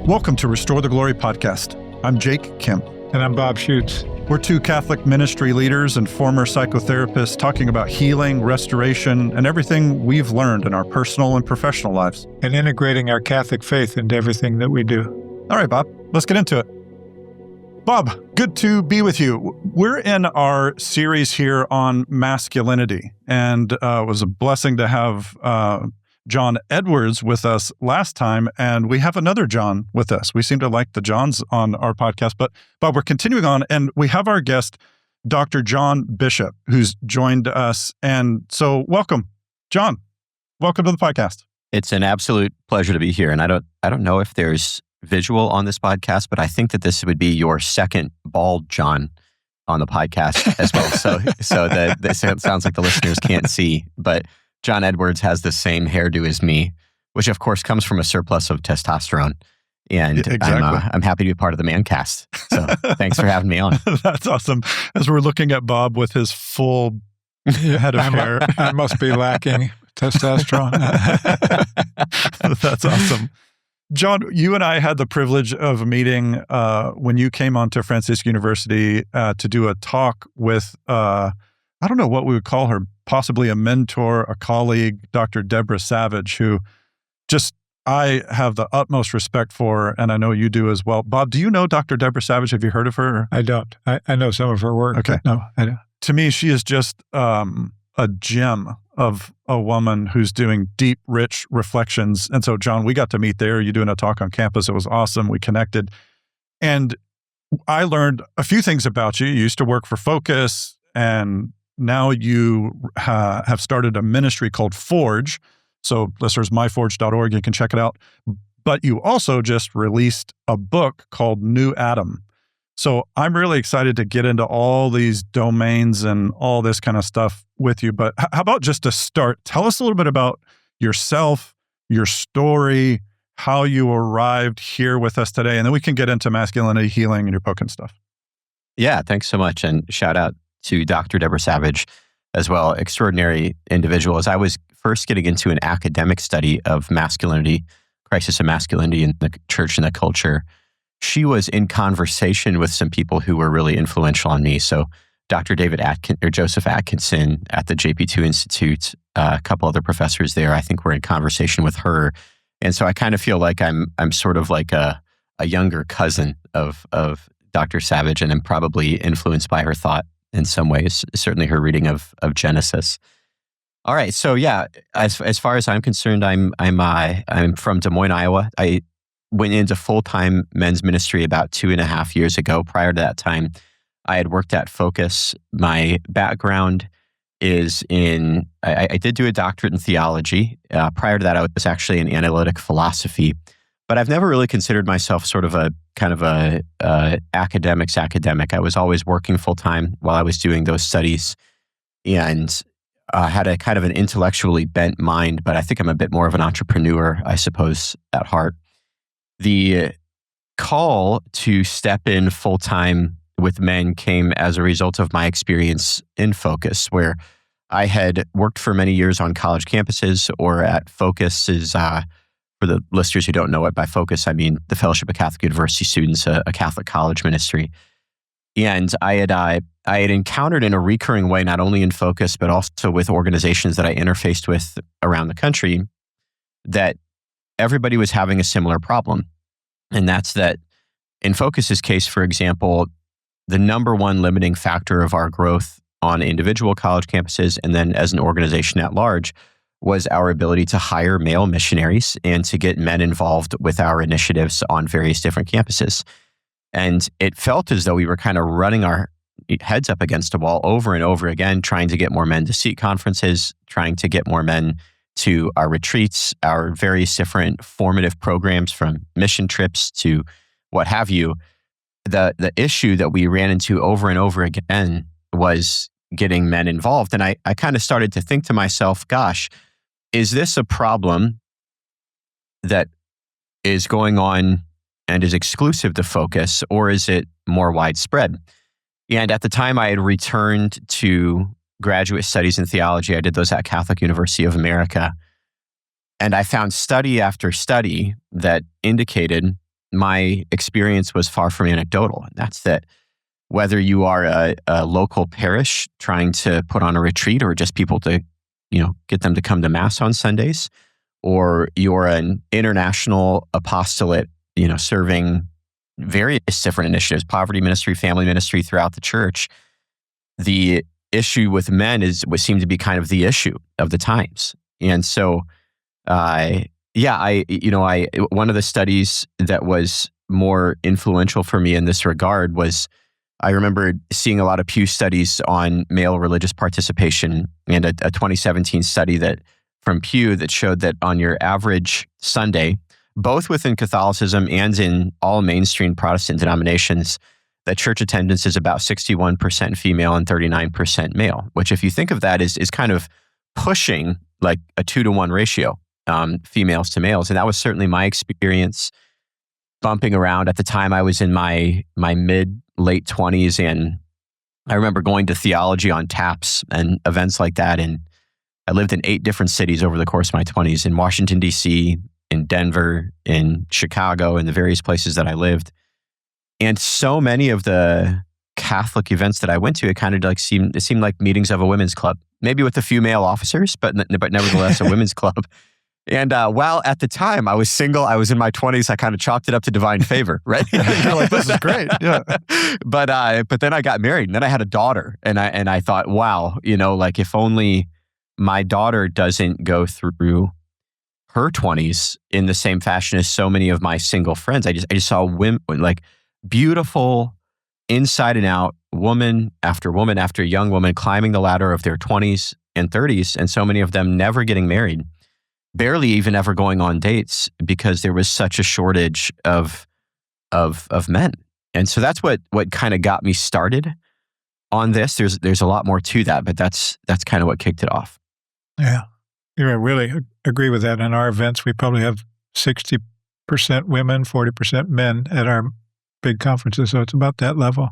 Welcome to Restore the Glory podcast. I'm Jake Kemp. And I'm Bob Schutz. We're two Catholic ministry leaders and former psychotherapists talking about healing, restoration, and everything we've learned in our personal and professional lives. And integrating our Catholic faith into everything that we do. All right, Bob, let's get into it. Bob, good to be with you. We're in our series here on masculinity, and it was a blessing to have John Edwards with us last time, and we have another John with us. We seem to like the Johns on our podcast, but Bob, we're continuing on, and we have our guest, Dr. John Bishop, who's joined us. And so welcome, John. Welcome to the podcast. It's an absolute pleasure to be here. And I don't know if there's visual on this podcast, but I think that this would be your second bald John on the podcast as well. So that sounds like the listeners can't see, but John Edwards has the same hairdo as me, which of course comes from a surplus of testosterone. And exactly. I'm happy to be part of the man cast. So thanks for having me on. That's awesome. As we're looking at Bob with his full head of hair. I must be lacking testosterone. That's awesome. John, you and I had the privilege of meeting when you came onto Franciscan University to do a talk with, I don't know what we would call her, possibly a mentor, a colleague, Dr. Deborah Savage, who just I have the utmost respect for, and I know you do as well. Bob, do you know Dr. Deborah Savage? Have you heard of her? I don't. I know some of her work. Okay. No, I don't. To me, she is just a gem of a woman who's doing deep, rich reflections. And so, John, we got to meet there. You doing a talk on campus. It was awesome. We connected. And I learned a few things about you. You used to work for Focus, and now you have started a ministry called Forge. So listeners, myforge.org, you can check it out. But you also just released a book called New Adam. So I'm really excited to get into all these domains and all this kind of stuff with you. But how about just to start, tell us a little bit about yourself, your story, how you arrived here with us today, and then we can get into masculinity, healing, and your book and stuff. Yeah, thanks so much. And shout out to Dr. Deborah Savage as well, extraordinary individual. As I was first getting into an academic study of masculinity, crisis of masculinity in the church and the culture, she was in conversation with some people who were really influential on me. So Dr. Joseph Atkinson at the JP2 Institute, a couple other professors there, I think were in conversation with her. And so I kind of feel like I'm sort of like a younger cousin of Dr. Savage, and I'm probably influenced by her thought in some ways, certainly her reading of Genesis. All right, so yeah, as far as I'm concerned, I'm from Des Moines, Iowa. I went into full-time men's ministry about 2.5 years ago. Prior to that time, I had worked at Focus. My background is I did do a doctorate in theology. Prior to that, I was actually in analytic philosophy. But I've never really considered myself sort of a kind of a academic. I was always working full-time while I was doing those studies, and had a kind of an intellectually bent mind, but I think I'm a bit more of an entrepreneur, I suppose, at heart. The call to step in full-time with men came as a result of my experience in Focus, where I had worked for many years on college campuses or at Focus's, for the listeners who don't know it, by Focus, I mean the Fellowship of Catholic University Students, a Catholic college ministry. And I had encountered in a recurring way, not only in Focus, but also with organizations that I interfaced with around the country, that everybody was having a similar problem. And that's that in Focus's case, for example, the number one limiting factor of our growth on individual college campuses and then as an organization at large was our ability to hire male missionaries and to get men involved with our initiatives on various different campuses. And it felt as though we were kind of running our heads up against a wall over and over again, trying to get more men to seat conferences, trying to get more men to our retreats, our various different formative programs, from mission trips to what have you. The issue that we ran into over and over again was getting men involved. And I kind of started to think to myself, gosh, is this a problem that is going on and is exclusive to Focus, or is it more widespread? And at the time, I had returned to graduate studies in theology. I did those at Catholic University of America. And I found study after study that indicated my experience was far from anecdotal. And that's that whether you are a local parish trying to put on a retreat or just people to, get them to come to Mass on Sundays, or you're an international apostolate, serving various different initiatives, poverty ministry, family ministry throughout the church, the issue with men would seem to be kind of the issue of the times. And so, one of the studies that was more influential for me in this regard was, I remember seeing a lot of Pew studies on male religious participation, and a 2017 study from Pew that showed that on your average Sunday, both within Catholicism and in all mainstream Protestant denominations, that church attendance is about 61% female and 39% male, which if you think of that is kind of pushing like a 2-to-1 ratio, females to males. And that was certainly my experience bumping around. At the time, I was in my late 20s, and I remember going to theology on taps and events like that. And I lived in 8 different cities over the course of my 20s, in Washington, D.C., in Denver, in Chicago, in the various places that I lived. And so many of the Catholic events that I went to, it seemed like meetings of a women's club, maybe with a few male officers, but nevertheless a women's club. And while at the time I was single, I was in my 20s, I kind of chalked it up to divine favor, right? You're like, this is great. Yeah. But then I got married, and then I had a daughter, and I thought, wow, like if only my daughter doesn't go through her 20s in the same fashion as so many of my single friends. I just saw women, like beautiful, inside and out, woman after young woman climbing the ladder of their 20s and 30s, and so many of them never getting married, barely even ever going on dates, because there was such a shortage of men. And so that's what kind of got me started on this. There's a lot more to that, but that's kind of what kicked it off. Yeah. I really agree with that. In our events, we probably have 60% women, 40% men at our big conferences. So it's about that level.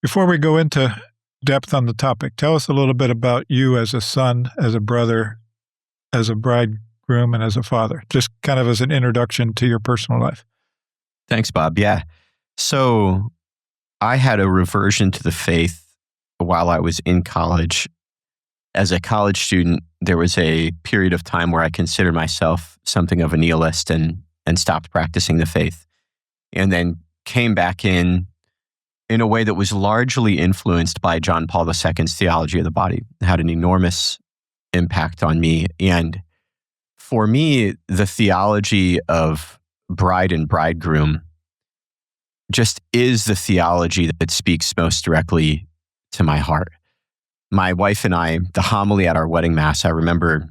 Before we go into depth on the topic, tell us a little bit about you as a son, as a brother, as a bridegroom, and as a father, just kind of as an introduction to your personal life. Thanks, Bob. Yeah. So I had a reversion to the faith while I was in college. As a college student, there was a period of time where I considered myself something of a nihilist and stopped practicing the faith, and then came back in a way that was largely influenced by John Paul II's theology of the body. It had an enormous impact on me. And for me, the theology of bride and bridegroom just is the theology that speaks most directly to my heart. My wife and I, the homily at our wedding mass, I remember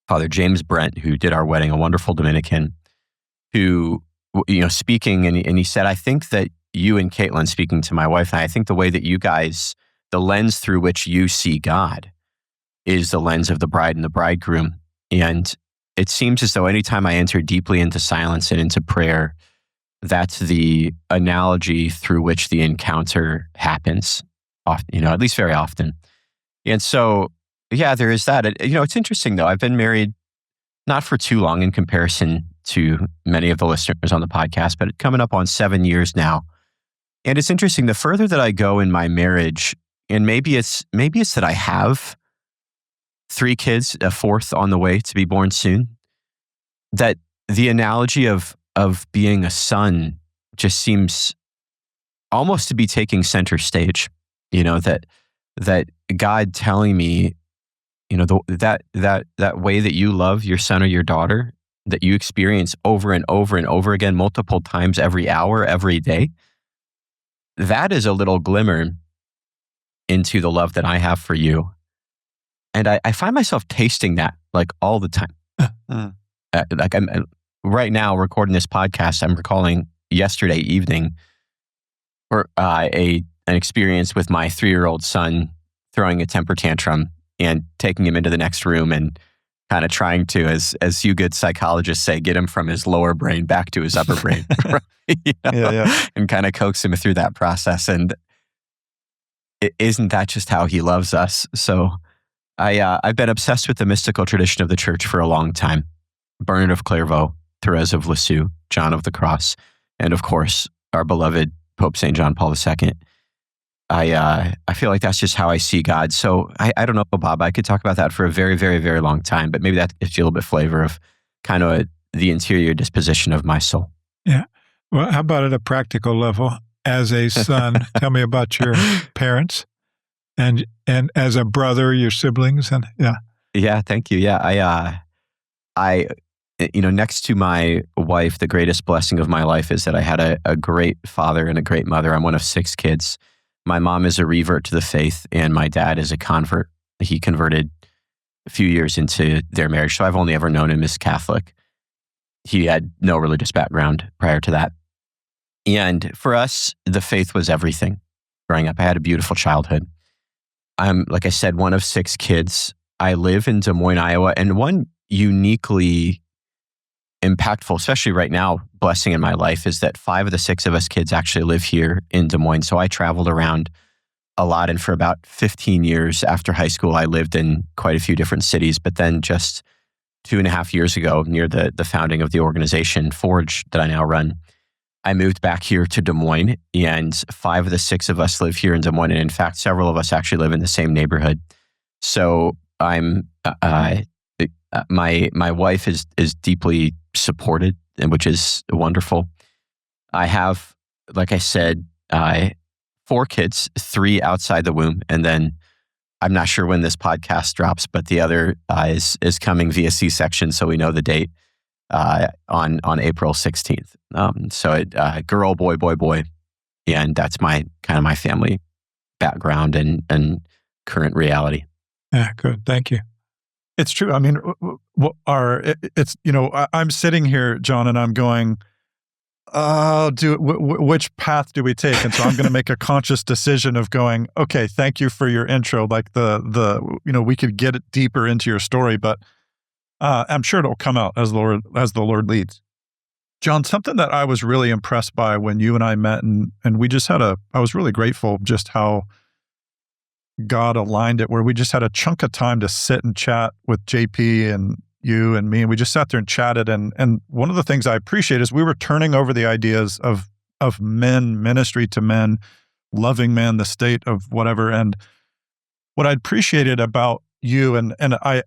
Father James Brent, who did our wedding, a wonderful Dominican, who, speaking, and he said, I think that you and Caitlin, speaking to my wife and I think the way that you guys, the lens through which you see God is the lens of the bride and the bridegroom. And it seems as though anytime I enter deeply into silence and into prayer, that's the analogy through which the encounter happens, often, at least very often. And so, yeah, there is that. It's interesting, though. I've been married not for too long in comparison to many of the listeners on the podcast, but coming up on 7 years now. And it's interesting, the further that I go in my marriage, and maybe it's that I have 3 kids, a 4th on the way to be born soon, that the analogy of being a son just seems almost to be taking center stage. That God telling me, that way that you love your son or your daughter, that you experience over and over and over again, multiple times every hour, every day, that is a little glimmer into the love that I have for you. And I find myself tasting that like all the time. Like I'm right now recording this podcast, I'm recalling yesterday evening or an experience with my 3-year-old son throwing a temper tantrum and taking him into the next room and kind of trying to, as you good psychologists say, get him from his lower brain back to his upper brain. Yeah. And kind of coax him through that process. And isn't that just how he loves us? So I've been obsessed with the mystical tradition of the church for a long time. Bernard of Clairvaux, Therese of Lisieux, John of the Cross. and of course, our beloved Pope St. John Paul II. I feel like that's just how I see God. So I don't know, Bob, I could talk about that for a very, very, very long time, but maybe that gives you a little bit flavor of kind of the interior disposition of my soul. Yeah. Well, how about at a practical level? As a son, tell me about your parents, and as a brother, your siblings, and yeah. Yeah, thank you. Yeah, I, next to my wife, the greatest blessing of my life is that I had a great father and a great mother. I'm one of 6 kids. My mom is a revert to the faith, and my dad is a convert. He converted a few years into their marriage, so I've only ever known him as Catholic. He had no religious background prior to that. And for us, the faith was everything. Growing up, I had a beautiful childhood. I'm, like I said, one of 6 kids. I live in Des Moines, Iowa, and one uniquely impactful, especially right now, blessing in my life is that 5 of the 6 of us kids actually live here in Des Moines. So I traveled around a lot. And for about 15 years after high school, I lived in quite a few different cities. But then just 2.5 years ago, near the founding of the organization, Forge, that I now run, I moved back here to Des Moines, and 5 of the 6 of us live here in Des Moines. And in fact, several of us actually live in the same neighborhood. So I'm, my wife is deeply supported, which is wonderful. I have, like I said, 4 kids, 3 outside the womb. And then I'm not sure when this podcast drops, but the other is coming via C-section. So we know the date on April 16th. Girl, boy, boy, boy. And that's my kind of my family background and current reality. Yeah, good. Thank you. It's true. I mean, I'm sitting here, John, and I'm going, which path do we take? And so I'm going to make a conscious decision of going, okay, thank you for your intro. Like we could get deeper into your story, but I'm sure it'll come out as the Lord leads. John, something that I was really impressed by when you and I met, and we just I was really grateful just how God aligned it, where we just had a chunk of time to sit and chat with JP and you and me, and we just sat there and chatted. And one of the things I appreciate is we were turning over the ideas of men, ministry to men, loving men, the state of whatever. And what I appreciated about you, and I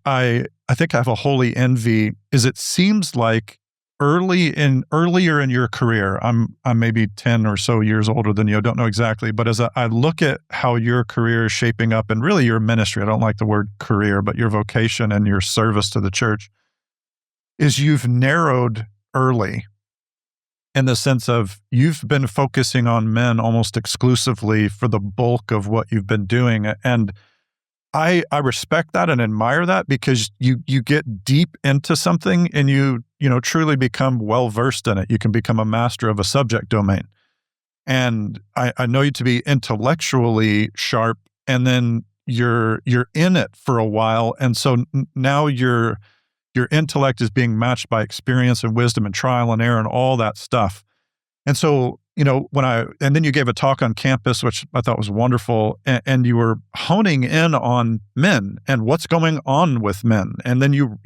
think I have a holy envy, is it seems like earlier in your career, I'm maybe 10 or so years older than you, I don't know exactly, but as I look at how your career is shaping up, and really your ministry, I don't like the word career, but your vocation and your service to the church, is you've narrowed early in the sense of you've been focusing on men almost exclusively for the bulk of what you've been doing. And I respect that and admire that, because you get deep into something and you truly become well-versed in it. You can become a master of a subject domain. And I know you to be intellectually sharp, and then you're in it for a while. And so now your intellect is being matched by experience and wisdom and trial and error and all that stuff. And so, and then you gave a talk on campus, which I thought was wonderful. And you were honing in on men and what's going on with men. And then you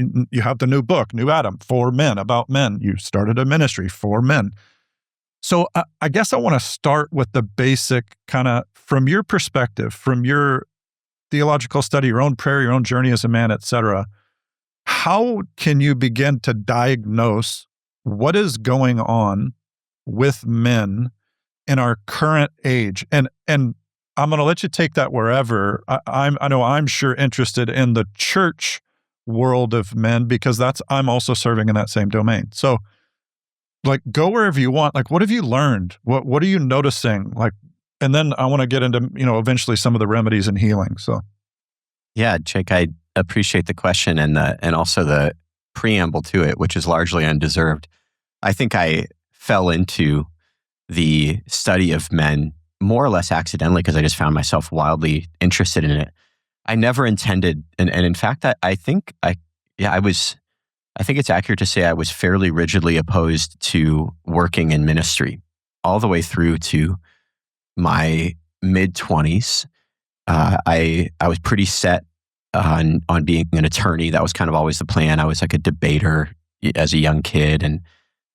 have the new book, New Adam, for men, about men. You started a ministry for men. So I guess I want to start with the basic kind of, from your perspective, from your theological study, your own prayer, your own journey as a man, et cetera. How can you begin to diagnose what is going on with men in our current age? And I'm going to let you take that wherever. I know I'm sure interested in the church world of men, because I'm also serving in that same domain. So like, go wherever you want. Like, what have you learned? What are you noticing? Like, and then I want to get into, eventually some of the remedies and healing. So. Yeah, Jake, I appreciate the question and also the preamble to it, which is largely undeserved. I think I fell into the study of men more or less accidentally, because I just found myself wildly interested in it. I never intended, and in fact, I think it's accurate to say I was fairly rigidly opposed to working in ministry all the way through to my mid-20s. I was pretty set on being an attorney. That was kind of always the plan. I was like a debater as a young kid, and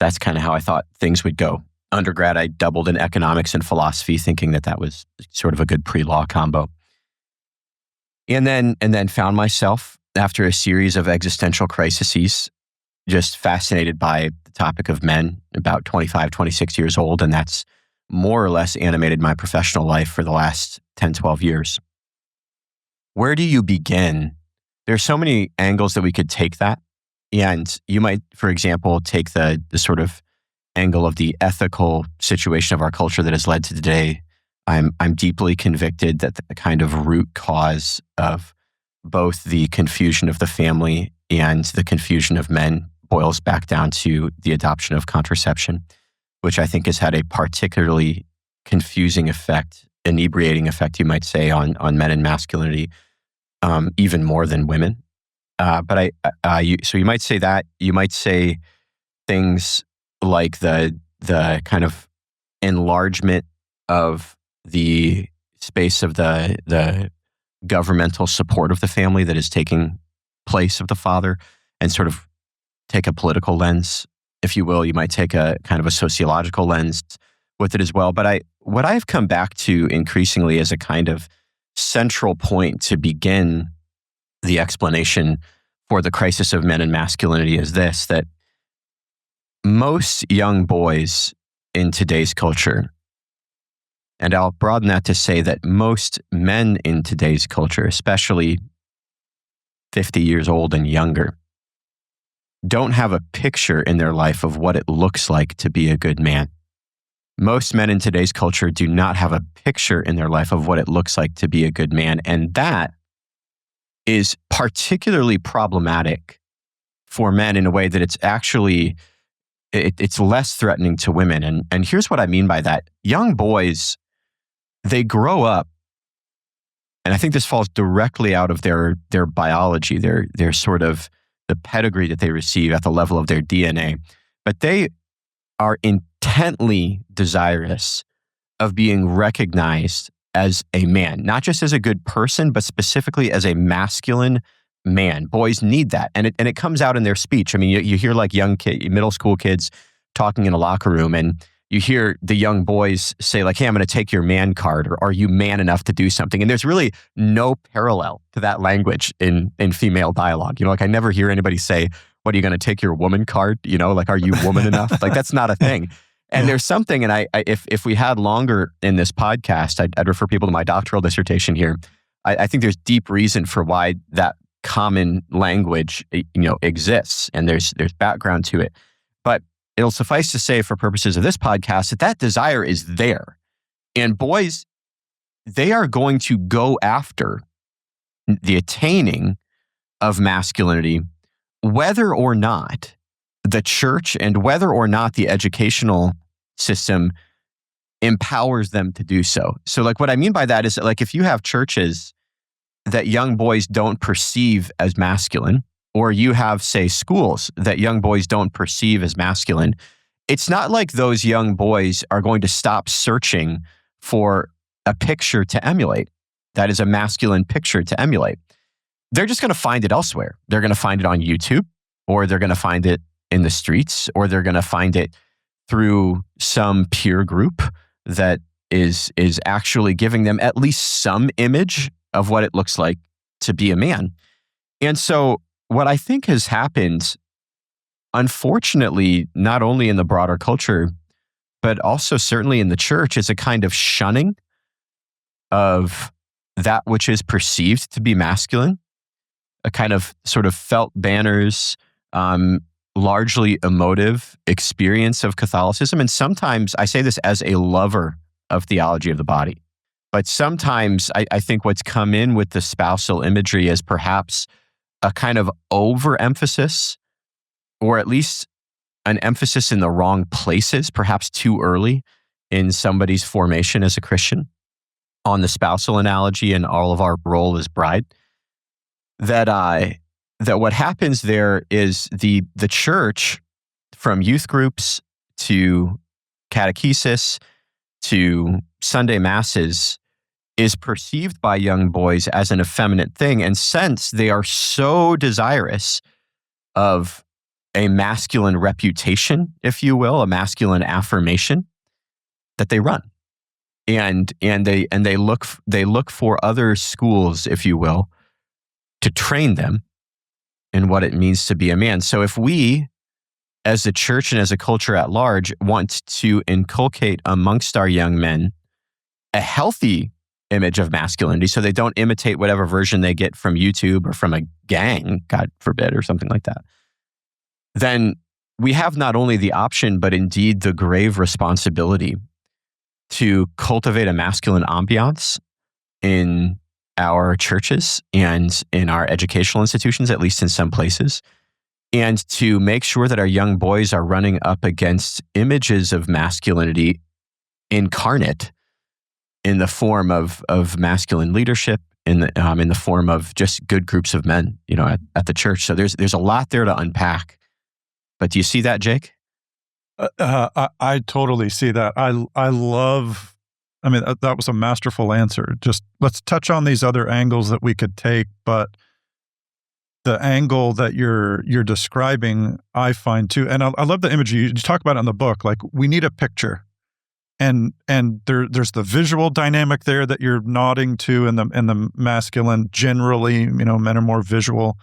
that's kind of how I thought things would go. undergrad, I doubled in economics and philosophy, thinking that that was sort of a good pre-law combo. And then found myself, after a series of existential crises, just fascinated by the topic of men, about 25, 26 years old. And that's more or less animated my professional life for the last 10, 12 years. Where do you begin? There's so many angles that we could take that. And you might, for example, take the sort of angle of the ethical situation of our culture that has led to today. I'm deeply convicted that the kind of root cause of both the confusion of the family and the confusion of men boils back down to the adoption of contraception, which I think has had a particularly confusing effect, inebriating effect, you might say, on men and masculinity, even more than women. So you might say that. You might say things like the kind of enlargement of the space of the governmental support of the family that is taking place of the father, and sort of take a political lens, if you will. You might take a kind of a sociological lens with it as well. But what I've come back to increasingly as a kind of central point to begin the explanation for the crisis of men and masculinity is this: that most young boys in today's culture, and I'll broaden that to say that most men in today's culture, especially 50 years old and younger, don't have a picture in their life of what it looks like to be a good man. Most men in today's culture do not have a picture in their life of what it looks like to be a good man. And that is particularly problematic for men in a way that it's actually, it's less threatening to women. And here's what I mean by that. Young boys, they grow up, and I think this falls directly out of their biology, their sort of the pedigree that they receive at the level of their DNA. But they are intently desirous of being recognized as a man, not just as a good person, but specifically as a masculine man. Boys need that. And it comes out in their speech. I mean, you hear like middle school kids talking in a locker room, and you hear the young boys say like, hey, I'm going to take your man card, or are you man enough to do something? And there's really no parallel to that language in female dialogue. Like I never hear anybody say, what, are you going to take your woman card? Like, are you woman enough? Like that's not a thing. And there's something, and if we had longer in this podcast, I'd refer people to my doctoral dissertation here. I think there's deep reason for why that common language, exists, and there's background to it. But it'll suffice to say, for purposes of this podcast, that desire is there. And boys, they are going to go after the attaining of masculinity, whether or not the church and whether or not the educational system empowers them to do so. So like what I mean by that is that like if you have churches that young boys don't perceive as masculine, or you have, say, schools that young boys don't perceive as masculine, it's not like those young boys are going to stop searching for a picture to emulate. That is a masculine picture to emulate. They're just going to find it elsewhere. They're going to find it on YouTube, or they're going to find it in the streets, or they're going to find it through some peer group that is actually giving them at least some image of what it looks like to be a man. And so what I think has happened, unfortunately, not only in the broader culture, but also certainly in the church, is a kind of shunning of that which is perceived to be masculine, a kind of sort of felt banners, largely emotive experience of Catholicism. And sometimes I say this as a lover of theology of the body, but sometimes I think what's come in with the spousal imagery is perhaps a kind of overemphasis, or at least an emphasis in the wrong places, perhaps too early in somebody's formation as a Christian, on the spousal analogy and all of our role as bride. That what happens there is the church, from youth groups to catechesis to Sunday masses, is perceived by young boys as an effeminate thing. And since they are so desirous of a masculine reputation, if you will, a masculine affirmation, that they run. And they look for other schools, if you will, to train them in what it means to be a man. So if we, as a church and as a culture at large, want to inculcate amongst our young men a healthy image of masculinity, so they don't imitate whatever version they get from YouTube or from a gang, God forbid, or something like that, then we have not only the option, but indeed the grave responsibility to cultivate a masculine ambiance in our churches and in our educational institutions, at least in some places, and to make sure that our young boys are running up against images of masculinity incarnate in the form of masculine leadership, in the form of just good groups of men, at the church. So there's a lot there to unpack. But do you see that, Jake? I totally see that. I love. I mean, that was a masterful answer. Just let's touch on these other angles that we could take, but the angle that you're describing, I find too, and I love the imagery you talk about it in the book. Like, we need a picture, and there's the visual dynamic there that you're nodding to, in the masculine. Generally, men are more visual.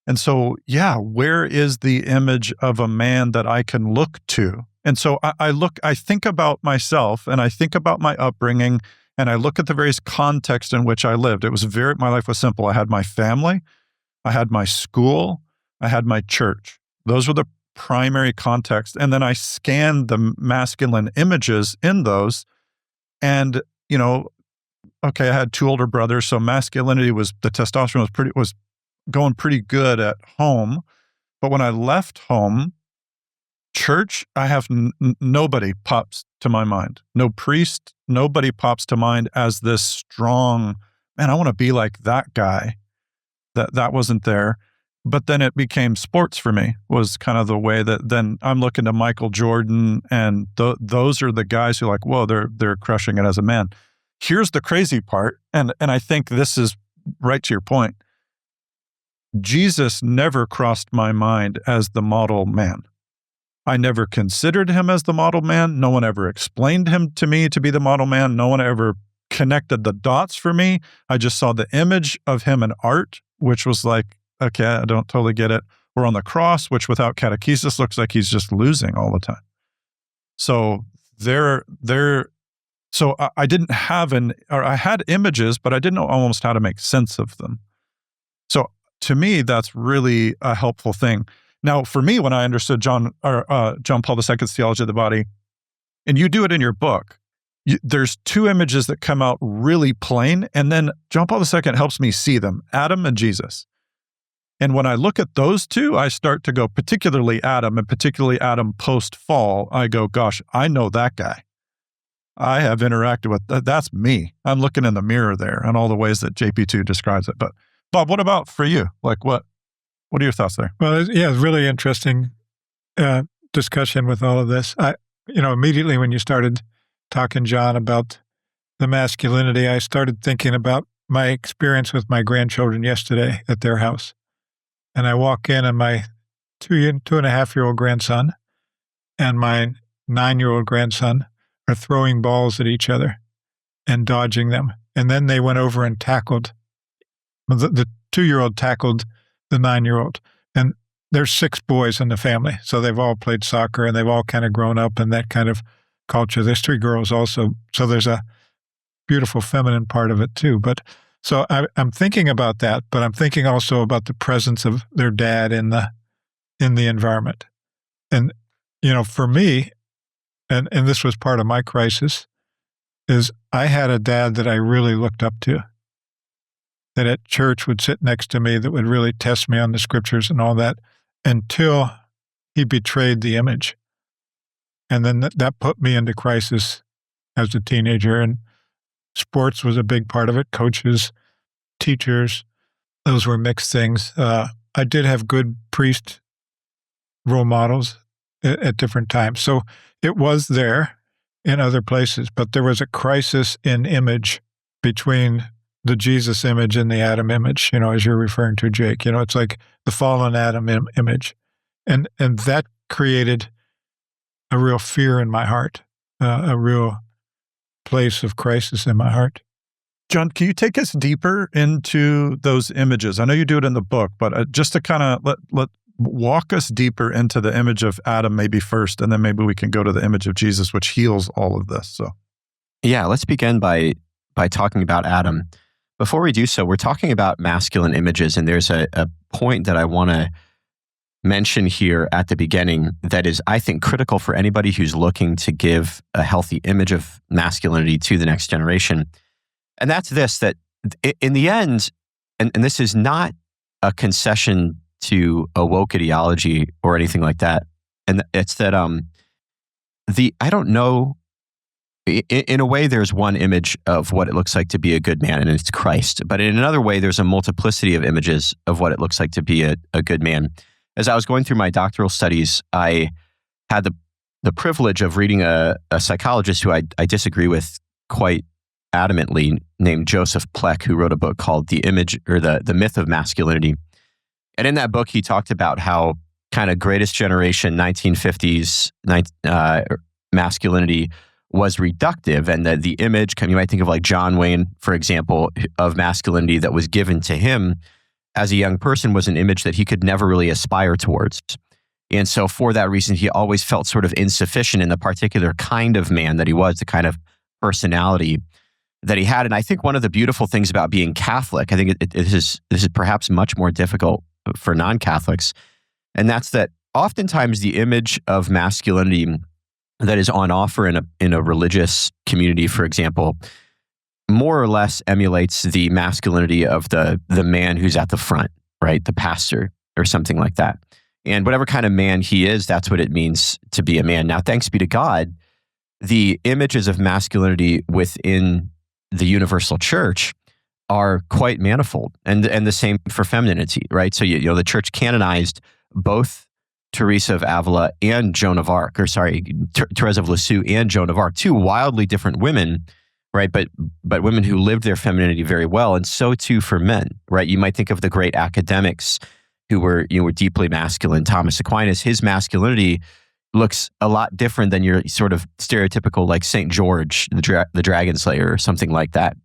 And so, where is the image of a man that I can look to? And so I think about myself, and I think about my upbringing, and I look at the various contexts in which I lived. My life was simple. I had my family, I had my school, I had my church. Those were the primary contexts. And then I scanned the masculine images in those. And, okay, I had 2 older brothers, so masculinity the testosterone was going pretty good at home. But when I left home, church, I have nobody pops to my mind. No priest, nobody pops to mind as this strong, man, I want to be like that guy. That wasn't there. But then it became sports for me, was kind of the way that then I'm looking to Michael Jordan, and those are the guys who are like, whoa, they're crushing it as a man. Here's the crazy part, and I think this is right to your point. Jesus never crossed my mind as the model man. I never considered him as the model man. No one ever explained him to me to be the model man. No one ever connected the dots for me. I just saw the image of him in art, which was like, okay, I don't totally get it. Or on the cross, which without catechesis looks like he's just losing all the time. So so I didn't have I had images, but I didn't know almost how to make sense of them. So to me, that's really a helpful thing. Now, for me, when I understood John Paul II's theology of the body, and you do it in your book, there's 2 images that come out really plain, and then John Paul II helps me see them, Adam and Jesus. And when I look at those 2, I start to go, particularly Adam, and particularly Adam post-fall, I go, gosh, I know that guy. I have interacted with, that's me. I'm looking in the mirror there and all the ways that JP2 describes it. But Bob, what about for you? Like, what are your thoughts there? Well, it's really interesting discussion with all of this. Immediately when you started talking, John, about the masculinity, I started thinking about my experience with my grandchildren yesterday at their house. And I walk in, and my 2.5-year-old grandson and my 9-year-old grandson are throwing balls at each other and dodging them. And then they went over and tackled. The 2-year-old tackled the 9-year-old. And there's 6 boys in the family. So they've all played soccer, and they've all kind of grown up in that kind of culture. There's 3 girls also. So there's a beautiful feminine part of it too. But so I'm thinking about that, but I'm thinking also about the presence of their dad in the environment. And, for me, and this was part of my crisis, is I had a dad that I really looked up to, that at church would sit next to me, that would really test me on the scriptures and all that, until he betrayed the image. And then that put me into crisis as a teenager. And sports was a big part of it. Coaches, teachers, those were mixed things. I did have good priest role models at different times. So it was there in other places, but there was a crisis in image between the Jesus image and the Adam image, as you're referring to, Jake. It's like the fallen Adam image. And that created a real fear in my heart, a real place of crisis in my heart. John, can you take us deeper into those images? I know you do it in the book, but just to kind of let walk us deeper into the image of Adam maybe first, and then maybe we can go to the image of Jesus, which heals all of this. So, yeah, let's begin by talking about Adam. Before we do so, we're talking about masculine images, and there's a point that I want to mention here at the beginning that is, I think, critical for anybody who's looking to give a healthy image of masculinity to the next generation. And that's this, that in the end, and this is not a concession to a woke ideology or anything like that, and it's that I don't know, in a way there's one image of what it looks like to be a good man, and it's Christ. But in another way, there's a multiplicity of images of what it looks like to be a good man. As I was going through my doctoral studies, I had the privilege of reading a psychologist who I disagree with quite adamantly, named Joseph Pleck, who wrote a book called The Image, or the Myth of Masculinity. And in that book, he talked about how kind of greatest generation 1950s masculinity was reductive, and that the image, you might think of like John Wayne, for example, of masculinity that was given to him as a young person was an image that he could never really aspire towards. And so for that reason, he always felt sort of insufficient in the particular kind of man that he was, the kind of personality that he had. And I think one of the beautiful things about being Catholic, I think this is perhaps much more difficult for non-Catholics, and that's that oftentimes the image of masculinity that is on offer in a religious community, for example, more or less emulates the masculinity of the man who's at the front, right? The pastor or something like that. And whatever kind of man he is, that's what it means to be a man. Now, thanks be to God, the images of masculinity within the universal church are quite manifold, and the same for femininity, right? So you know the church canonized both Teresa of Avila and Joan of Arc, Teresa of Lisieux and Joan of Arc, two wildly different women, right? But women who lived their femininity very well, and so too for men, right? You might think of the great academics who were deeply masculine. Thomas Aquinas, his masculinity looks a lot different than your sort of stereotypical like Saint George, the Dragon Slayer, or something like that,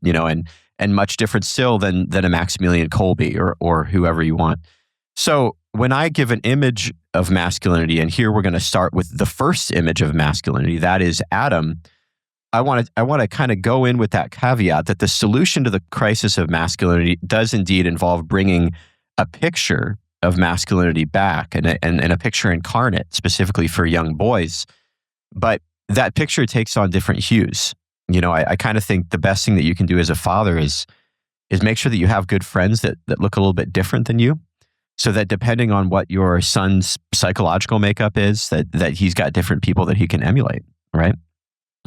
and much different still than a Maximilian Kolbe or whoever you want. So when I give an image of masculinity, and here we're going to start with the first image of masculinity, that is Adam, I want to kind of go in with that caveat that the solution to the crisis of masculinity does indeed involve bringing a picture of masculinity back, and a picture incarnate specifically for young boys. But that picture takes on different hues. I kind of think the best thing that you can do as a father is make sure that you have good friends that look a little bit different than you, so that depending on what your son's psychological makeup is, that he's got different people that he can emulate, right?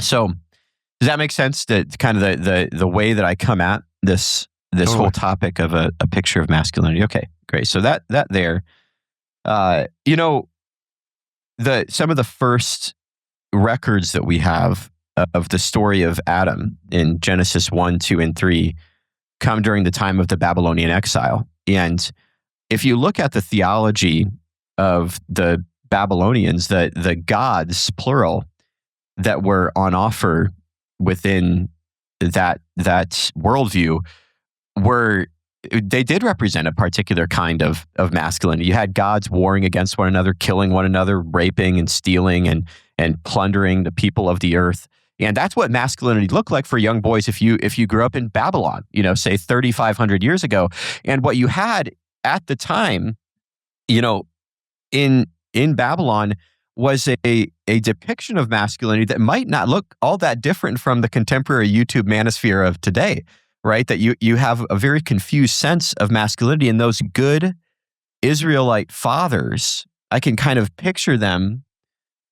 So does that make sense? That kind of the way that I come at this Totally. whole topic of a picture of masculinity. Okay, great. So that there, some of the first records that we have of the story of Adam in Genesis 1, 2, and 3 come during the time of the Babylonian exile. And if you look at the theology of the Babylonians, the gods, plural, that were on offer within that worldview they did represent a particular kind of masculinity. You had gods warring against one another, killing one another, raping and stealing and plundering the people of the earth. And that's what masculinity looked like for young boys if you grew up in Babylon, say 3,500 years ago. And what you had at the time, in Babylon was a depiction of masculinity that might not look all that different from the contemporary YouTube manosphere of today, right? That you have a very confused sense of masculinity, and those good Israelite fathers, I can kind of picture them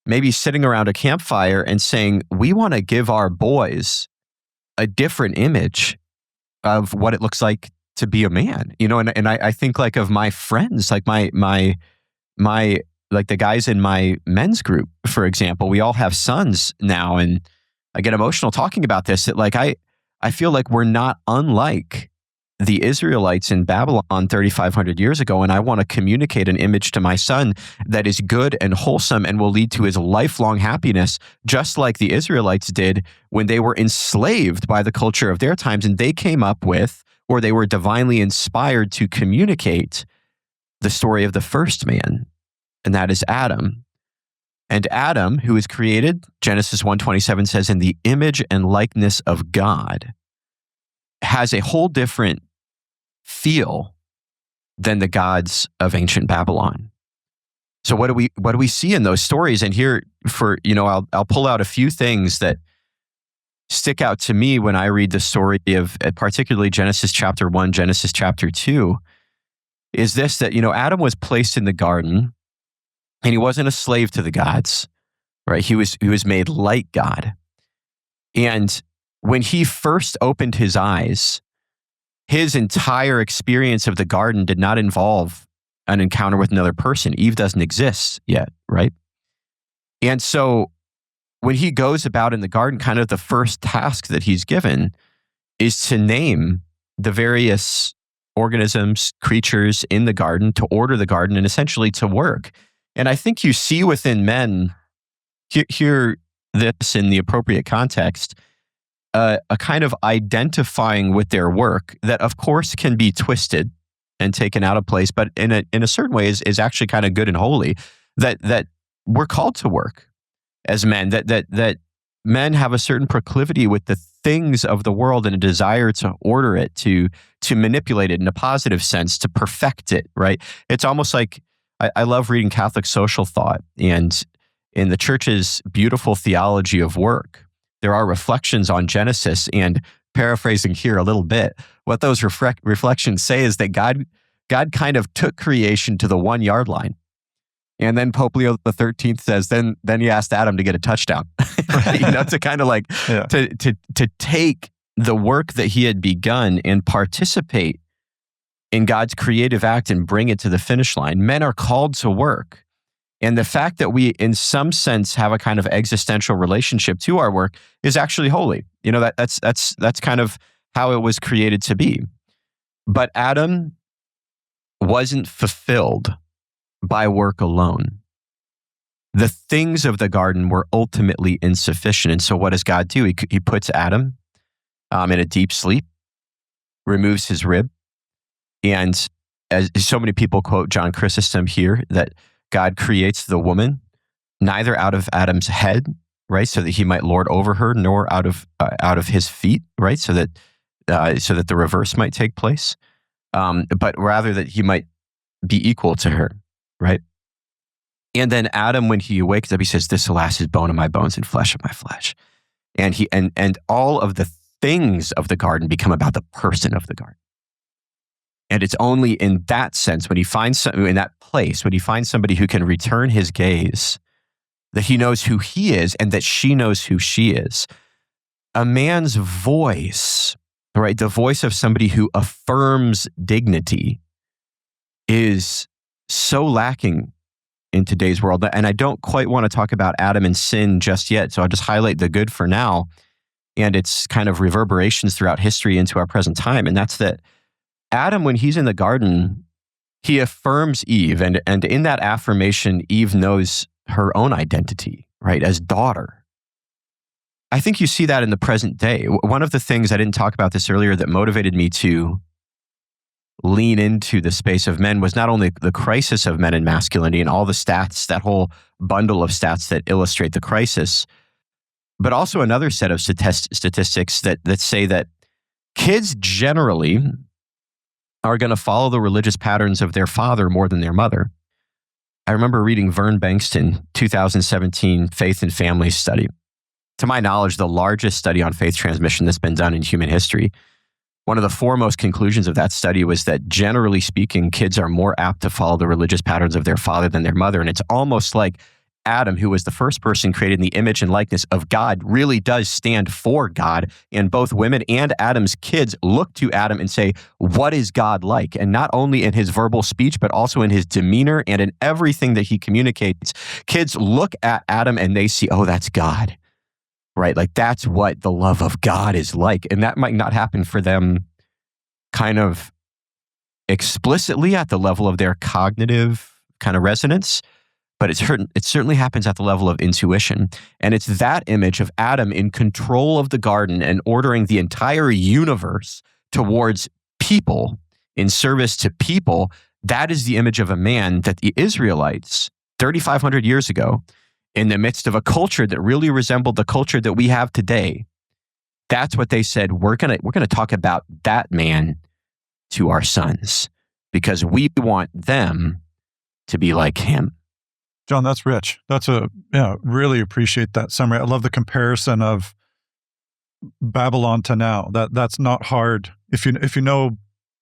maybe sitting around a campfire and saying, we want to give our boys a different image of what it looks like to be a man, and I think like of my friends, like my like the guys in my men's group, for example. We all have sons now, and I get emotional talking about this, that like I feel like we're not unlike the Israelites in Babylon 3,500 years ago, and I want to communicate an image to my son that is good and wholesome and will lead to his lifelong happiness, just like the Israelites did when they were enslaved by the culture of their times, and they came up with, or they were divinely inspired to communicate the story of the first man, and that is Adam. And Adam, who is created, Genesis 1:27 says, in the image and likeness of God, has a whole different feel than the gods of ancient Babylon. So what do we see in those stories? And here, I'll pull out a few things that stick out to me when I read the story of particularly Genesis chapter 1, Genesis chapter 2, is this, that, Adam was placed in the garden and he wasn't a slave to the gods, right? He was made like God. And when he first opened his eyes, his entire experience of the garden did not involve an encounter with another person. Eve doesn't exist yet, right? And so when he goes about in the garden, kind of the first task that he's given is to name the various organisms, creatures in the garden, to order the garden, and essentially to work. And I think you see within men, hear this in the appropriate context, a kind of identifying with their work that, of course, can be twisted and taken out of place, but in a certain way is actually kind of good and holy. That we're called to work as men. That men have a certain proclivity with the things of the world and a desire to order it, to manipulate it in a positive sense, to perfect it. Right? It's almost like I love reading Catholic social thought, and in the Church's beautiful theology of work, there are reflections on Genesis, and paraphrasing here a little bit, what those reflections say is that God kind of took creation to the 1 yard line. And then Pope Leo XIII says, then he asked Adam to get a touchdown, right? To kind of like, to take the work that he had begun and participate in God's creative act and bring it to the finish line. Men are called to work. And the fact that we, in some sense, have a kind of existential relationship to our work is actually holy. That's kind of how it was created to be. But Adam wasn't fulfilled by work alone. The things of the garden were ultimately insufficient. And so what does God do? He puts Adam in a deep sleep, removes his rib. And as so many people quote John Chrysostom here, that God creates the woman neither out of Adam's head, right, so that he might lord over her, nor out of his feet, right, so that the reverse might take place, but rather that he might be equal to her, right? And then Adam, when he wakes up, he says, "This alas is bone of my bones and flesh of my flesh," and and all of the things of the garden become about the person of the garden. And it's only in that sense, when he finds in that place, when he finds somebody who can return his gaze, that he knows who he is and that she knows who she is. A man's voice, right, the voice of somebody who affirms dignity, is so lacking in today's world. And I don't quite want to talk about Adam and sin just yet, so I'll just highlight the good for now and its kind of reverberations throughout history into our present time. And that's that Adam, when he's in the garden, he affirms Eve. And in that affirmation, Eve knows her own identity, right, as daughter. I think you see that in the present day. One of the things, I didn't talk about this earlier, that motivated me to lean into the space of men was not only the crisis of men and masculinity and all the stats, that whole bundle of stats that illustrate the crisis, but also another set of statistics that say that kids generally are going to follow the religious patterns of their father more than their mother. I remember reading Vern Bankston, 2017 Faith and Family Study. To my knowledge, the largest study on faith transmission that's been done in human history. One of the foremost conclusions of that study was that, generally speaking, kids are more apt to follow the religious patterns of their father than their mother. And it's almost like Adam, who was the first person created in the image and likeness of God, really does stand for God. And both women and Adam's kids look to Adam and say, what is God like? And not only in his verbal speech, but also in his demeanor and in everything that he communicates. Kids look at Adam and they see, oh, that's God, right? Like that's what the love of God is like. And that might not happen for them kind of explicitly at the level of their cognitive kind of resonance, but it certainly happens at the level of intuition. And it's that image of Adam in control of the garden and ordering the entire universe towards people, in service to people. That is the image of a man that the Israelites, 3,500 years ago, in the midst of a culture that really resembled the culture that we have today, that's what they said. We're gonna talk about that man to our sons because we want them to be like him. John, that's rich. Really appreciate that summary. I love the comparison of Babylon to now. That's not hard. If you know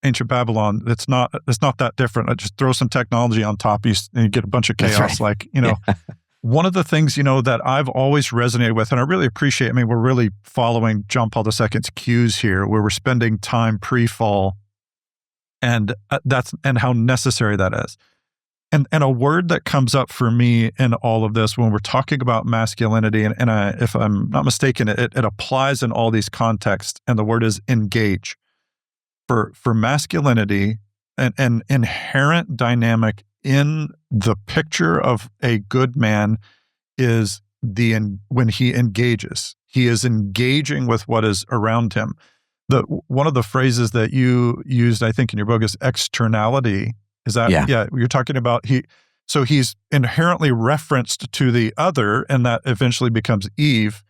ancient Babylon, it's not that different. I just throw some technology on top, and you get a bunch of chaos. Right. Yeah. One of the things, that I've always resonated with, and I really appreciate, we're really following John Paul II's cues here, where we're spending time pre-fall, and how necessary that is. And a word that comes up for me in all of this when we're talking about masculinity, and if I'm not mistaken, it applies in all these contexts, and the word is engage. For masculinity, an inherent dynamic in the picture of a good man is when he engages. He is engaging with what is around him. One of the phrases that you used, I think, in your book is externality. Is that, yeah, you're talking about so he's inherently referenced to the other, and that eventually becomes Eve.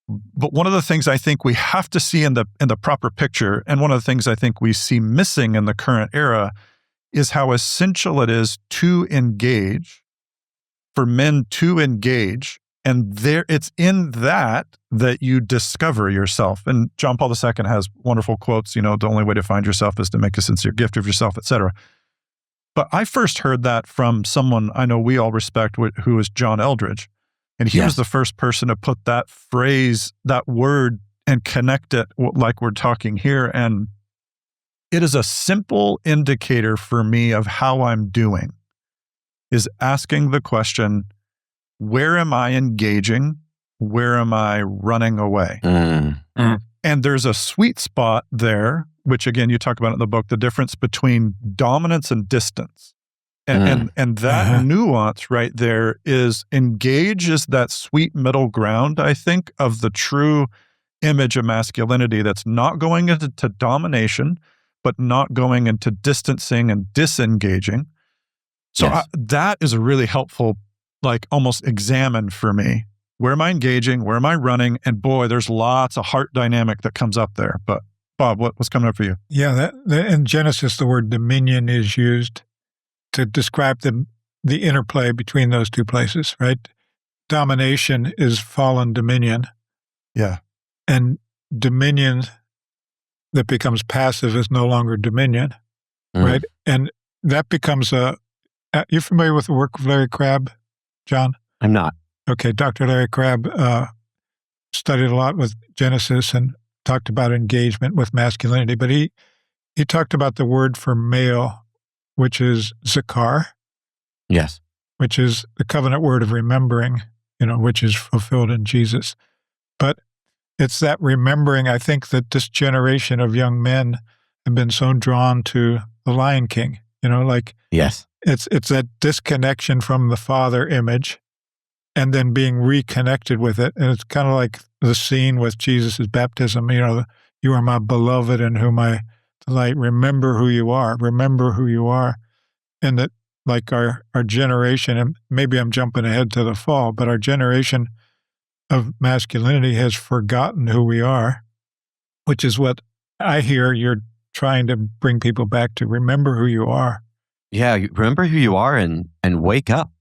But one of the things I think we have to see in the proper picture, and one of the things I think we see missing in the current era, is how essential it is to engage, for men to engage, and it's in that you discover yourself. And John Paul II has wonderful quotes, the only way to find yourself is to make a sincere gift of yourself, etc. But I first heard that from someone I know we all respect, who is John Eldredge. And he was the first person to put that phrase, that word, and connect it like we're talking here. And it is a simple indicator for me of how I'm doing, is asking the question, where am I engaging? Where am I running away? And there's a sweet spot there, which again, you talk about in the book, the difference between dominance and distance. And that nuance right there is engage is that sweet middle ground, I think, of the true image of masculinity that's not going into domination, but not going into distancing and disengaging. So that is a really helpful, almost examine for me. Where am I engaging? Where am I running? And boy, there's lots of heart dynamic that comes up there. But Bob, what's coming up for you? Yeah, in Genesis, the word dominion is used to describe the interplay between those two places, right? Domination is fallen dominion. Yeah. And dominion that becomes passive is no longer dominion, right? And that becomes you're familiar with the work of Larry Crabb, John? I'm not. Okay, Dr. Larry Crabb studied a lot with Genesis and talked about engagement with masculinity, but he talked about the word for male, which is zakar. Yes. Which is the covenant word of remembering, which is fulfilled in Jesus. But it's that remembering, I think, that this generation of young men have been so drawn to the Lion King, Yes. It's that disconnection from the father image and then being reconnected with it. And it's kind of like the scene with Jesus' baptism, you are my beloved in whom I delight. Remember who you are. Remember who you are. And that, our generation, and maybe I'm jumping ahead to the fall, but our generation of masculinity has forgotten who we are, which is what I hear you're trying to bring people back to. Remember who you are. Yeah, remember who you are and wake up.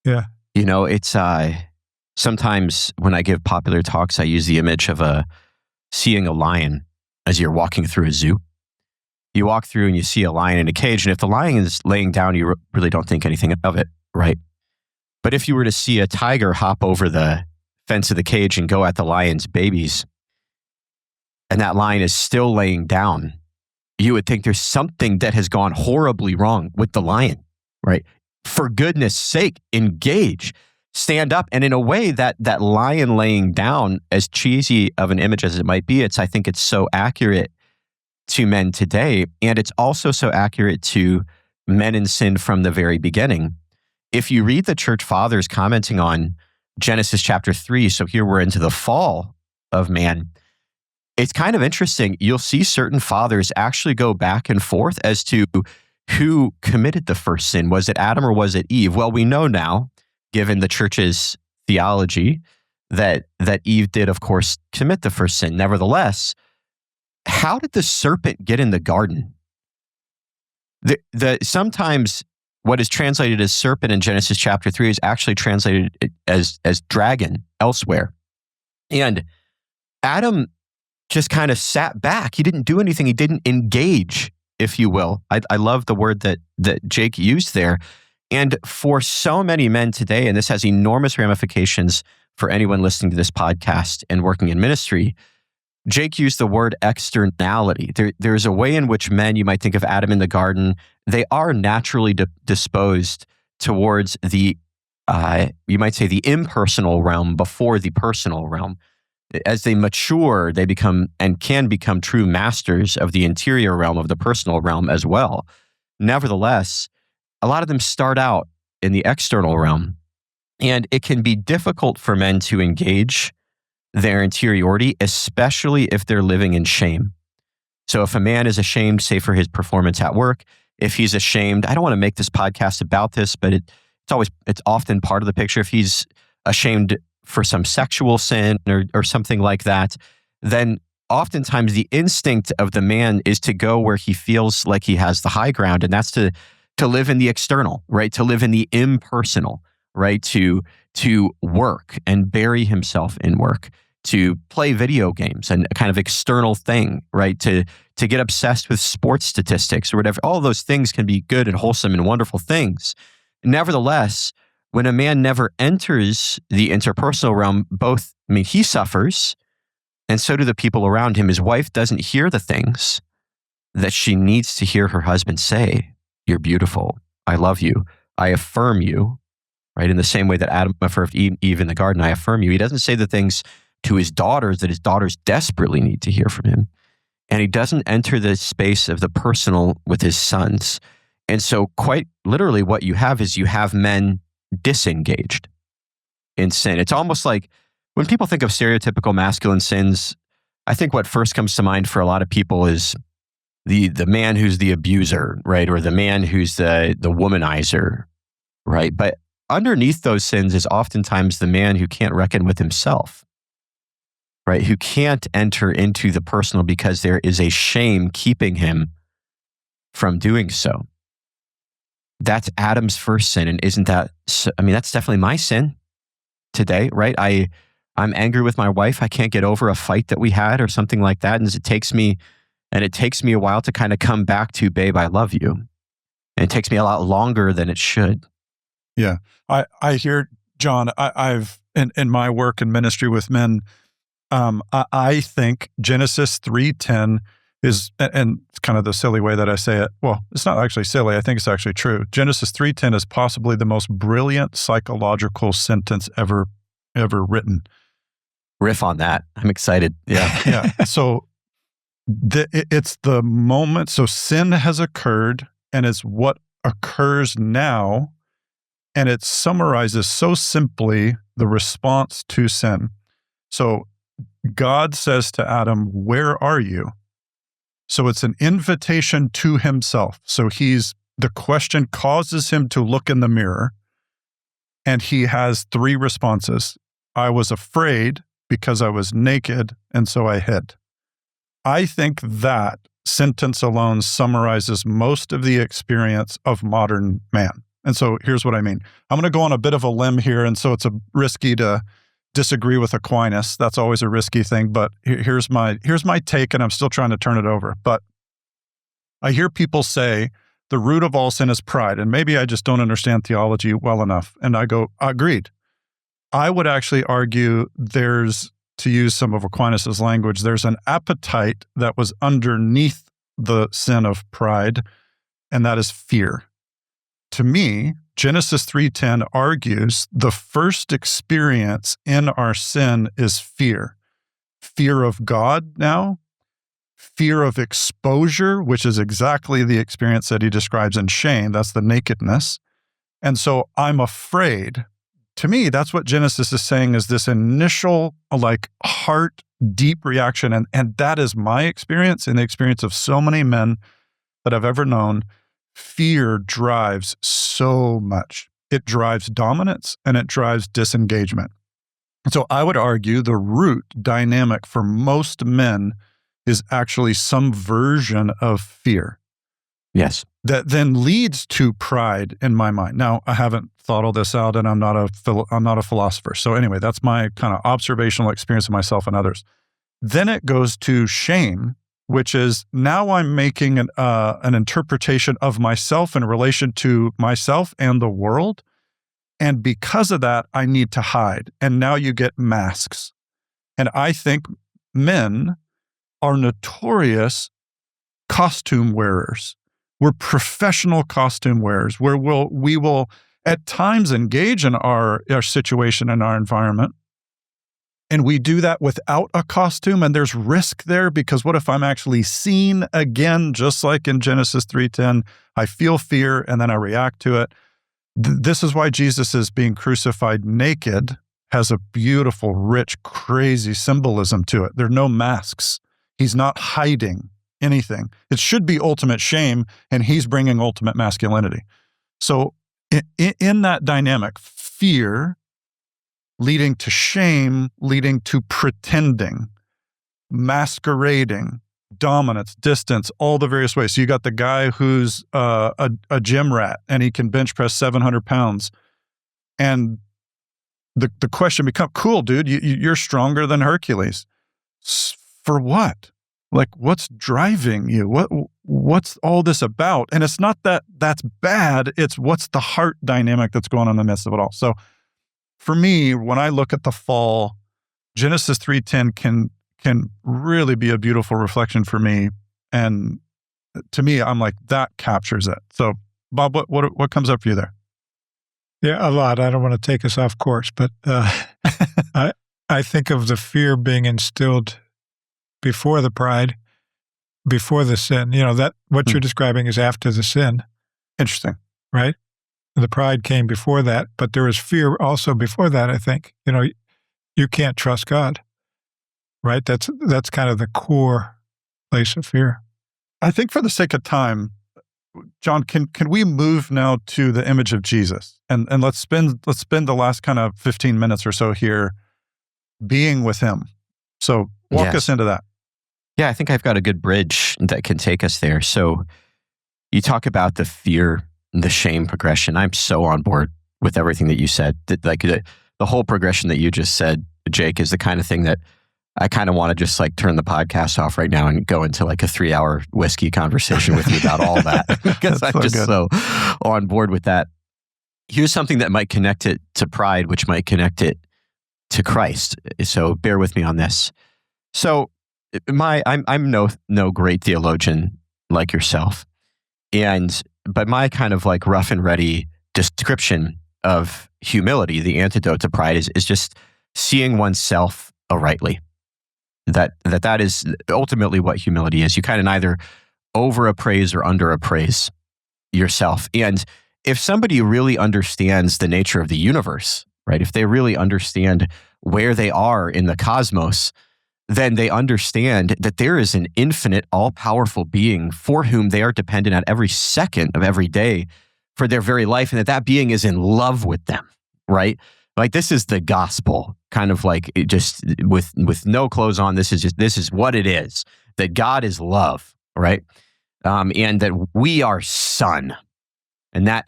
Yeah. It's sometimes when I give popular talks, I use the image of seeing a lion as you're walking through a zoo. You walk through and you see a lion in a cage, and if the lion is laying down, you really don't think anything of it, right? But if you were to see a tiger hop over the fence of the cage and go at the lion's babies, and that lion is still laying down, you would think there's something that has gone horribly wrong with the lion, right? For goodness sake, engage, stand up. And in a way, that lion laying down, as cheesy of an image as it might be, I think it's so accurate. to men today. And it's also so accurate to men in sin from the very beginning. If you read the church fathers commenting on Genesis chapter 3, so here we're into the fall of man, it's kind of interesting. You'll see certain fathers actually go back and forth as to who committed the first sin. Was it Adam or was it Eve? Well, we know now, given the church's theology, that Eve did, of course, commit the first sin. Nevertheless, how did the serpent get in the garden? Sometimes what is translated as serpent in Genesis chapter 3 is actually translated as dragon elsewhere. And Adam just kind of sat back. He didn't do anything. He didn't engage, if you will. I love the word that Jake used there. And for so many men today, and this has enormous ramifications for anyone listening to this podcast and working in ministry, Jake used the word externality. There's a way in which men, you might think of Adam in the garden, they are naturally disposed towards the, you might say, the impersonal realm before the personal realm. As they mature, they become and can become true masters of the interior realm, of the personal realm as well. Nevertheless, a lot of them start out in the external realm, and it can be difficult for men to engage their interiority, especially if they're living in shame. So if a man is ashamed, say for his performance at work, if he's ashamed, I don't want to make this podcast about this, but it's often part of the picture. If he's ashamed for some sexual sin or something like that, then oftentimes the instinct of the man is to go where he feels like he has the high ground, and that's to live in the external, right? To live in the impersonal, right? To work and bury himself in work, to play video games and a kind of external thing, right? To get obsessed with sports statistics or whatever. All of those things can be good and wholesome and wonderful things. Nevertheless, when a man never enters the interpersonal realm, he suffers, and so do the people around him. His wife doesn't hear the things that she needs to hear her husband say. You're beautiful. I love you. I affirm you, right? In the same way that Adam affirmed Eve in the garden, I affirm you. He doesn't say the things to his daughters that his daughters desperately need to hear from him. And he doesn't enter the space of the personal with his sons. And so quite literally what you have is you have men disengaged in sin. It's almost like when people think of stereotypical masculine sins, I think what first comes to mind for a lot of people is the man who's the abuser, right? Or the man who's the womanizer, right? But underneath those sins is oftentimes the man who can't reckon with himself, right? Who can't enter into the personal because there is a shame keeping him from doing so. That's Adam's first sin. And isn't that, that's definitely my sin today, right? I'm angry with my wife. I can't get over a fight that we had or something like that. And it takes me a while to kind of come back to, babe, I love you. And it takes me a lot longer than it should. Yeah. I hear, John, I've, in my work and ministry with men, I think Genesis 3:10 is, and it's kind of the silly way that I say it. Well, it's not actually silly. I think it's actually true. Genesis 3:10 is possibly the most brilliant psychological sentence ever written. Riff on that. I'm excited. Yeah. Yeah. So it's the moment. So sin has occurred, and it's what occurs now. And it summarizes so simply the response to sin. So God says to Adam, where are you? So it's an invitation to himself. So the question causes him to look in the mirror, and he has three responses. I was afraid because I was naked, and so I hid. I think that sentence alone summarizes most of the experience of modern man. And so here's what I mean. I'm going to go on a bit of a limb here, and so it's risky to disagree with Aquinas. That's always a risky thing, but here's my take, and I'm still trying to turn it over. But I hear people say the root of all sin is pride, and maybe I just don't understand theology well enough. And I go, agreed. I would actually argue there's, to use some of Aquinas' language, there's an appetite that was underneath the sin of pride, and that is fear. To me, Genesis 3:10 argues the first experience in our sin is fear. Fear of God now, fear of exposure, which is exactly the experience that he describes in shame. That's the nakedness. And so I'm afraid. To me, that's what Genesis is saying, is this initial, like, heart deep reaction. And that is my experience and the experience of so many men that I've ever known. Fear drives so much. It drives dominance and it drives disengagement. And so I would argue the root dynamic for most men is actually some version of fear. Yes. That then leads to pride in my mind. Now, I haven't thought all this out, and I'm not a philosopher. So anyway, that's my kind of observational experience of myself and others. Then it goes to shame, which is now I'm making an interpretation of myself in relation to myself and the world. And because of that, I need to hide. And now you get masks. And I think men are notorious costume wearers. We're professional costume wearers, where we will at times engage in our situation and our environment. And we do that without a costume, and there's risk there, because what if I'm actually seen again, just like in Genesis 3:10, I feel fear and then I react to it. This is why Jesus is being crucified naked has a beautiful, rich, crazy symbolism to it. There are no masks. He's not hiding anything. It should be ultimate shame, and he's bringing ultimate masculinity. So in that dynamic, fear leading to shame, leading to pretending, masquerading, dominance, distance, all the various ways. So you got the guy who's a gym rat and he can bench press 700 pounds. And the question becomes, cool, dude, you're stronger than Hercules. For what? Like, what's driving you? What's all this about? And it's not that that's bad. It's what's the heart dynamic that's going on in the midst of it all. So for me, when I look at the fall, Genesis 3:10 can really be a beautiful reflection for me. And to me, I'm like, that captures it. So Bob, what comes up for you there? Yeah, a lot. I don't want to take us off course, but I think of the fear being instilled before the pride, before the sin. You know, that what you're describing is after the sin. Interesting. Right? The pride came before that, but there was fear also before that, I think. You know, you can't trust God. Right? That's kind of the core place of fear. I think for the sake of time, John, can we move now to the image of Jesus? And let's spend the last kind of 15 minutes or so here being with him. So walk us into that. Yeah, I think I've got a good bridge that can take us there. So you talk about the fear, the shame progression. I'm so on board with everything that you said. Like the whole progression that you just said, Jake, is the kind of thing that I kind of want to just like turn the podcast off right now and go into like a 3-hour whiskey conversation with you about all that, because I'm just so on board with that. Here's something that might connect it to pride, which might connect it to Christ. So bear with me on this. So I'm no great theologian like yourself, but my kind of like rough and ready description of humility, the antidote to pride, is just seeing oneself rightly. That is ultimately what humility is. You kind of neither over-appraise or under-appraise yourself. And if somebody really understands the nature of the universe, right, if they really understand where they are in the cosmos, then they understand that there is an infinite, all-powerful being for whom they are dependent at every second of every day for their very life, and that being is in love with them, right? Like, this is the gospel, kind of like just with no clothes on. This is what it is, that God is love, right? And that we are son, and that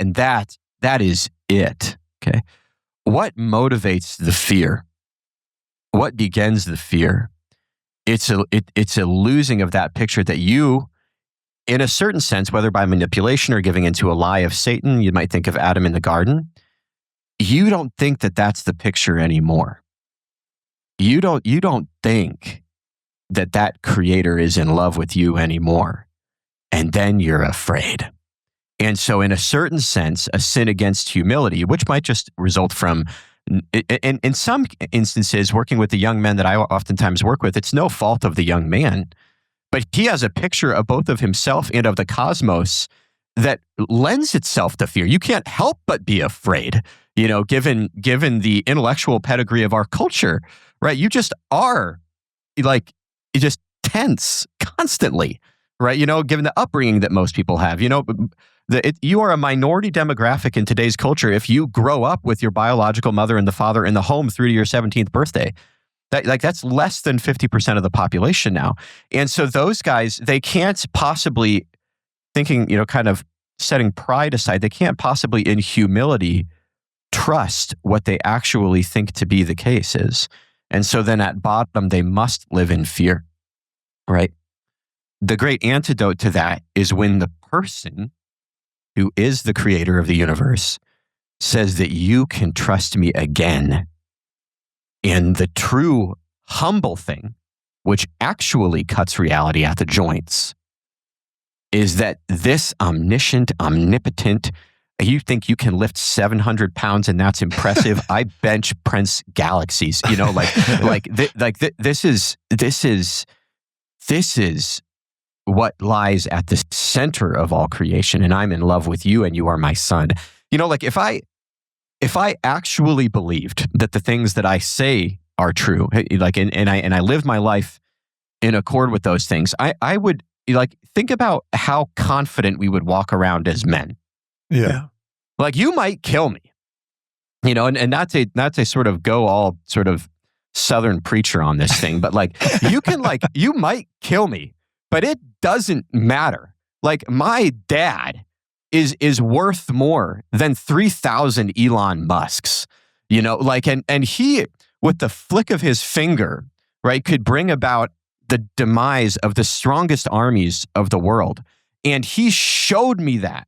is it. Okay, what motivates the fear? What begins the fear? It's a losing of that picture that you, in a certain sense, whether by manipulation or giving into a lie of Satan, you might think of Adam in the garden. You don't think that that's the picture anymore. You don't think that creator is in love with you anymore. And then you're afraid. And so in a certain sense, a sin against humility, which might just result from, in some instances, working with the young men that I oftentimes work with, it's no fault of the young man, But he has a picture of both of himself and of the cosmos that lends itself to fear. You can't help but be afraid, given the intellectual pedigree of our culture, right? You just are like, you just tense constantly, right? Given the upbringing that most people have, you are a minority demographic in today's culture if you grow up with your biological mother and the father in the home through to your 17th birthday. That's less than 50% of the population now. And so those guys, they can't possibly, thinking, kind of setting pride aside, they can't possibly in humility trust what they actually think to be the case is. And so then at bottom, they must live in fear, right? The great antidote to that is when the person who is the creator of the universe says that you can trust me again. And the true humble thing, which actually cuts reality at the joints, is that this omniscient, omnipotent, you think you can lift 700 pounds and that's impressive? I bench Prince galaxies, this is what lies at the center of all creation. And I'm in love with you and you are my son. If I actually believed that the things that I say are true, and I live my life in accord with those things, I would think about how confident we would walk around as men. Yeah. Like, you might kill me, and not to sort of go all sort of Southern preacher on this thing, but you might kill me, but it doesn't matter. Like, my dad is worth more than 3,000 Elon Musks, and he, with the flick of his finger, right, could bring about the demise of the strongest armies of the world. And he showed me that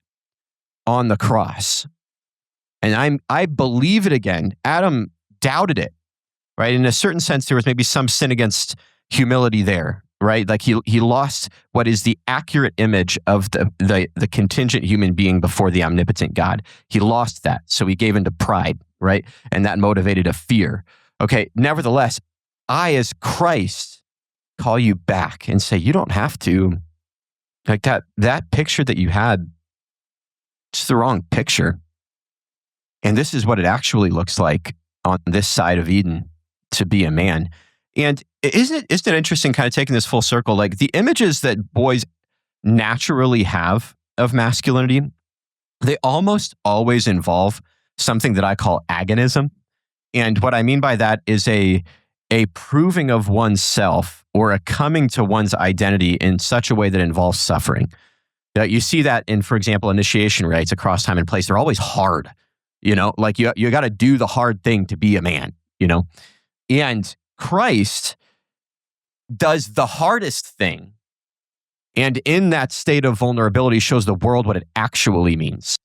on the cross. And I believe it again. Adam doubted it, right? In a certain sense, there was maybe some sin against humility there, right? Like he lost what is the accurate image of the contingent human being before the omnipotent God. He lost that. So he gave into pride, right? And that motivated a fear. Okay, nevertheless, I as Christ call you back and say, you don't have to, like that picture that you had, it's the wrong picture. And this is what it actually looks like on this side of Eden to be a man. And isn't it interesting, kind of taking this full circle, like the images that boys naturally have of masculinity, they almost always involve something that I call agonism. And what I mean by that is a proving of oneself or a coming to one's identity in such a way that involves suffering. You see that in, for example, initiation rites across time and place. They're always hard, like you got to do the hard thing to be a man, and Christ does the hardest thing. And in that state of vulnerability shows the world what it actually means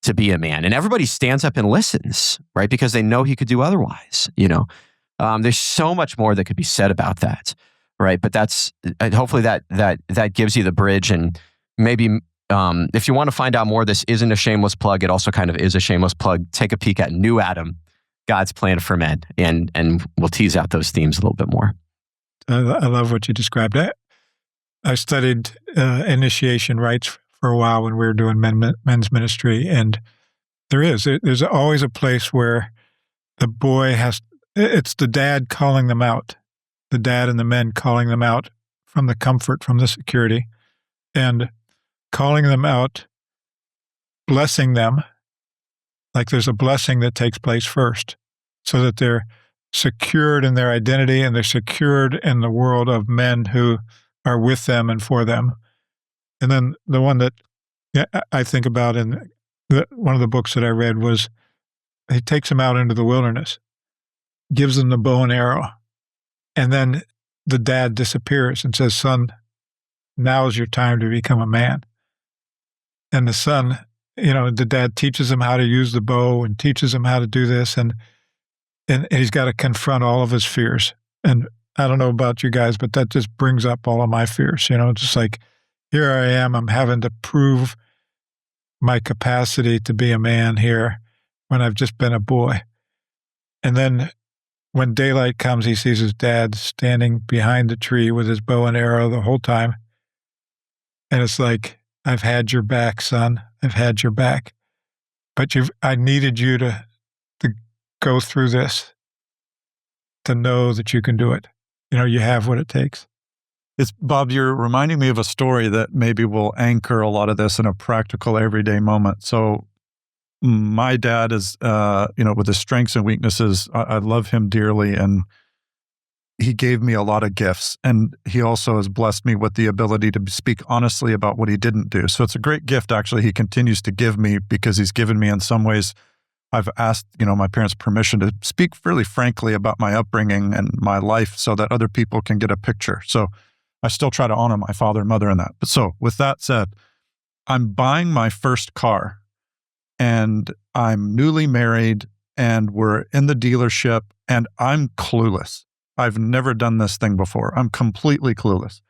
to be a man. And everybody stands up and listens, right? Because they know he could do otherwise, There's so much more that could be said about that, right? But that's hopefully that gives you the bridge. And maybe if you want to find out more, this isn't a shameless plug. It also kind of is a shameless plug. Take a peek at New Adam, God's Plan for Men, and we'll tease out those themes a little bit more. I love what you described. I studied initiation rites for a while when we were doing men's ministry, and there's always a place where the boy it's the dad calling them out, the dad and the men calling them out from the comfort, from the security, and calling them out, blessing them. Like there's a blessing that takes place first so that they're secured in their identity and they're secured in the world of men who are with them and for them. And then the one that I think about in one of the books that I read was he takes them out into the wilderness, gives them the bow and arrow, and then the dad disappears and says, son, now's your time to become a man. And the son, the dad teaches him how to use the bow and teaches him how to do this. And he's got to confront all of his fears. And I don't know about you guys, but that just brings up all of my fears. Just like, here I am, I'm having to prove my capacity to be a man here when I've just been a boy. And then when daylight comes, he sees his dad standing behind the tree with his bow and arrow the whole time. And it's like, I've had your back, son. I've had your back. But I needed you to go through this, to know that you can do it. You have what it takes. Bob, you're reminding me of a story that maybe will anchor a lot of this in a practical everyday moment. So my dad is, with his strengths and weaknesses, I love him dearly, and he gave me a lot of gifts, and he also has blessed me with the ability to speak honestly about what he didn't do. So it's a great gift, actually, he continues to give me, because he's given me in some ways. I've asked, my parents' permission to speak fairly frankly about my upbringing and my life so that other people can get a picture. So I still try to honor my father and mother in that. But so with that said, I'm buying my first car, and I'm newly married, and we're in the dealership, and I'm clueless. I've never done this thing before. I'm completely clueless.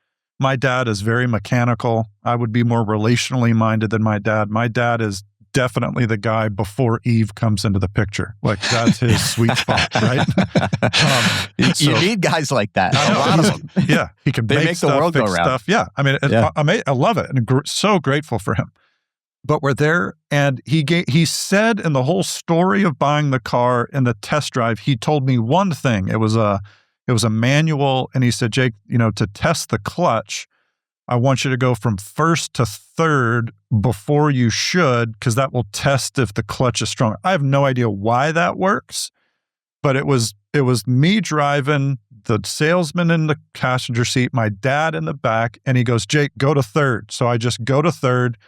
My dad is very mechanical. I would be more relationally minded than my dad. My dad is definitely the guy before Eve comes into the picture. Like, that's his sweet spot, right? You need guys like that. A lot of them. Yeah. He can They make make the stuff, world go fix round. stuff. Yeah. I mean, Yeah. I love it, and so grateful for him. But we're there, and he said in the whole story of buying the car in the test drive, he told me one thing. It was a manual, and he said, Jake, to test the clutch, I want you to go from first to third before you should, because that will test if the clutch is strong. I have no idea why that works, but it was me driving, the salesman in the passenger seat, my dad in the back, and he goes, Jake, go to third. So I just go to third.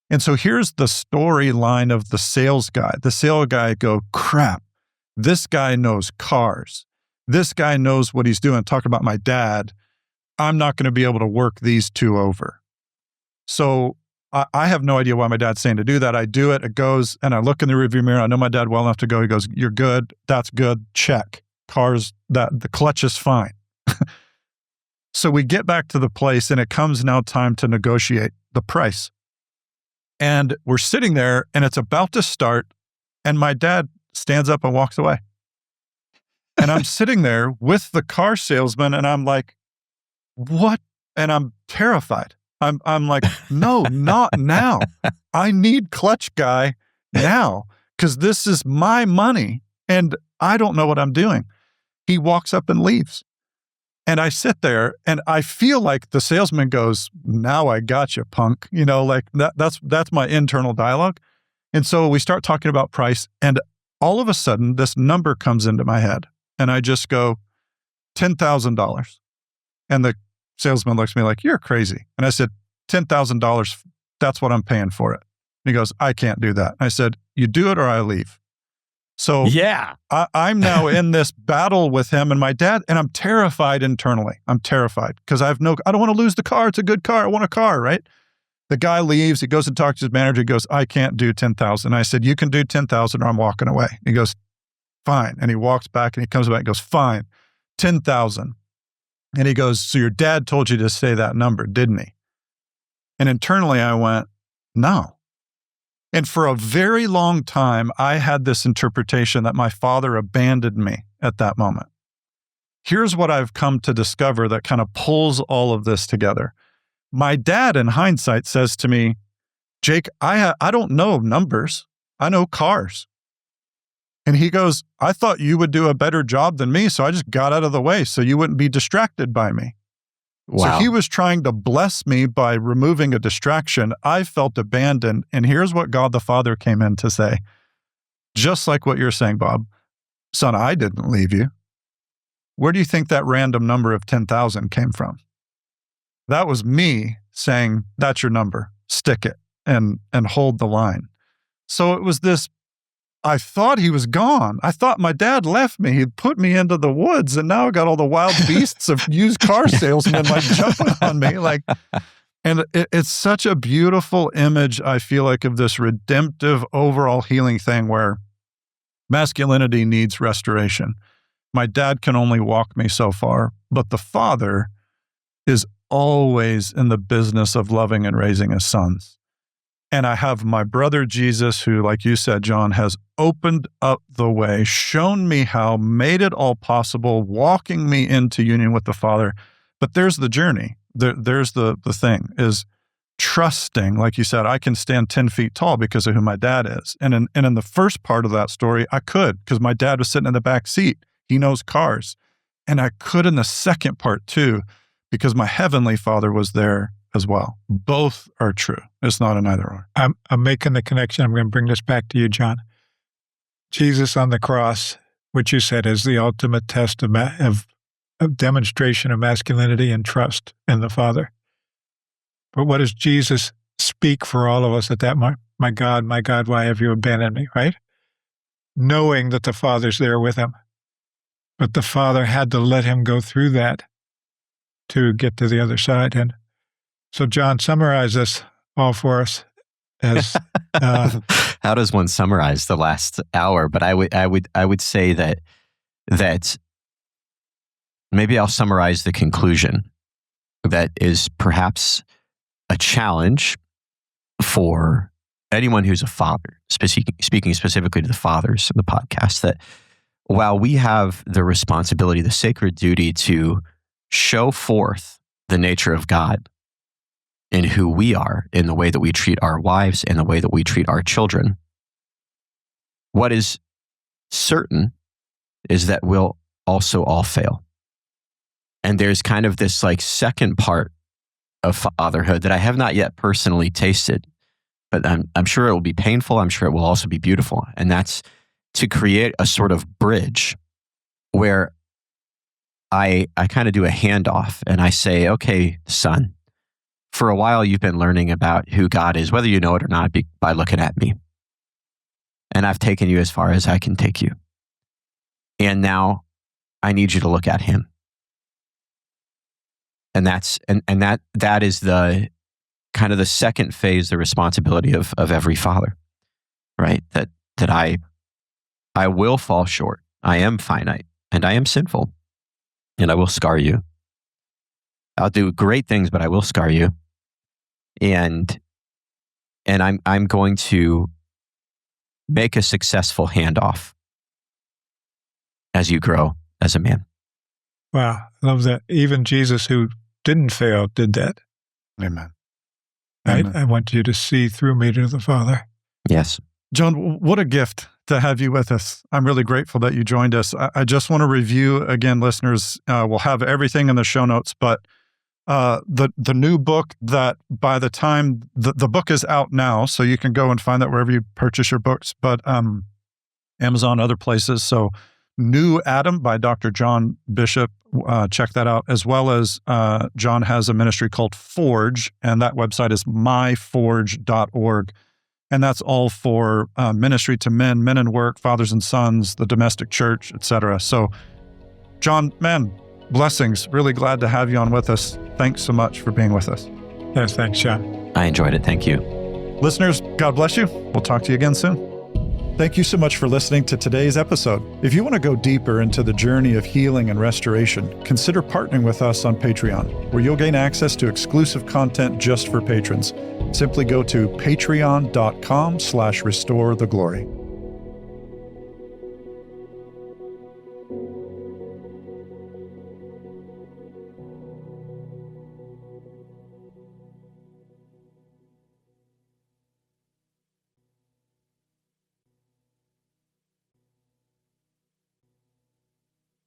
And so here's the storyline of the sales guy. The sales guy go, crap, this guy knows cars. This guy knows what he's doing. Talk about my dad. I'm not going to be able to work these two over. So I have no idea why my dad's saying to do that. I do it. It goes, and I look in the rearview mirror. I know my dad well enough to go. He goes, you're good. That's good. Check. Cars, the clutch is fine. So we get back to the place, and it comes now time to negotiate the price. And we're sitting there, and it's about to start, and my dad stands up and walks away. And I'm sitting there with the car salesman, and I'm like, what? And I'm terrified. I'm like, no, not now. I need clutch guy now, because this is my money, and I don't know what I'm doing. He walks up and leaves. And I sit there, and I feel like the salesman goes, now I got you, punk. Like that's my internal dialogue. And so we start talking about price, and all of a sudden this number comes into my head, and I just go, $10,000. And the salesman looks at me like, you're crazy. And I said, $10,000, that's what I'm paying for it. And he goes, I can't do that. I said, you do it or I leave. So yeah, I'm now in this battle with him and my dad, and I'm terrified internally. I'm terrified because I don't want to lose the car. It's a good car. I want a car, right? The guy leaves. He goes and talks to his manager. He goes, I can't do 10,000. I said, you can do 10,000 or I'm walking away. He goes, fine. And he walks back and he comes back and goes, fine, 10,000. And he goes, so your dad told you to say that number, didn't he? And internally I went, no. And for a very long time, I had this interpretation that my father abandoned me at that moment. Here's what I've come to discover that kind of pulls all of this together. My dad, in hindsight, says to me, Jake, I don't know numbers. I know cars. And he goes, I thought you would do a better job than me, so I just got out of the way so you wouldn't be distracted by me. Wow. So he was trying to bless me by removing a distraction. I felt abandoned. And here's what God the Father came in to say. Just like what you're saying, Bob. Son, I didn't leave you. Where do you think that random number of 10,000 came from? That was me saying, that's your number. Stick it and hold the line. So it was this, I thought he was gone. I thought my dad left me. He'd put me into the woods, and now I got all the wild beasts of used car salesmen like jumping on me. And it's such a beautiful image, I feel like, of this redemptive overall healing thing where masculinity needs restoration. My dad can only walk me so far, but the Father is always in the business of loving and raising his sons. And I have my brother Jesus, who, like you said, John, has opened up the way, shown me how, made it all possible, walking me into union with the Father. But there's the journey. There's the thing is trusting, like you said, I can stand 10 feet tall because of who my dad is. And in the first part of that story, I could, because my dad was sitting in the back seat. He knows cars. And I could in the second part too, because my heavenly Father was there as well. Both are true. It's not an either or. I'm making the connection. I'm going to bring this back to you, John. Jesus on the cross, which you said is the ultimate test of demonstration of masculinity and trust in the Father. But what does Jesus speak for all of us at that moment? My God, why have you abandoned me, right? Knowing that the Father's there with him. But the Father had to let him go through that to get to the other side. And so, John, summarize this all for us. As how does one summarize the last hour? But I would say that maybe I'll summarize the conclusion that is perhaps a challenge for anyone who's a father, speaking specifically to the fathers in the podcast, that while we have the responsibility, the sacred duty to show forth the nature of God in who we are, in the way that we treat our wives, in the way that we treat our children, what is certain is that we'll also all fail. And there's kind of this like second part of fatherhood that I have not yet personally tasted, but I'm sure it will be painful. I'm sure it will also be beautiful. And that's to create a sort of bridge where I kind of do a handoff and I say, okay, son, for a while you've been learning about who God is, whether you know it or not, by looking at me. And I've taken you as far as I can take you. And now I need you to look at him. And that is the kind of the second phase, the responsibility of every father, right? That I will fall short. I am finite and I am sinful and I will scar you. I'll do great things, but I will scar you. And I'm going to make a successful handoff as you grow as a man. Wow, I love that. Even Jesus, who didn't fail, did that. Amen. Right? Amen. I want you to see through me to the Father. Yes. John, what a gift to have you with us. I'm really grateful that you joined us. I just want to review again, listeners. We'll have everything in the show notes, but the new book that by the time the book is out now, so you can go and find that wherever you purchase your books, but Amazon, other places. So New Adam by Dr. John Bishop, check that out, as well as John has a ministry called Forge, and that website is myforge.org. And that's all for ministry to men in work, fathers and sons, the domestic church, etc. So, John, man, blessings. Really glad to have you on with us. Thanks so much for being with us. Yes, thanks, John. I enjoyed it. Thank you. Listeners, God bless you. We'll talk to you again soon. Thank you so much for listening to today's episode. If you want to go deeper into the journey of healing and restoration, consider partnering with us on Patreon, where you'll gain access to exclusive content just for patrons. Simply go to patreon.com/restoretheglory.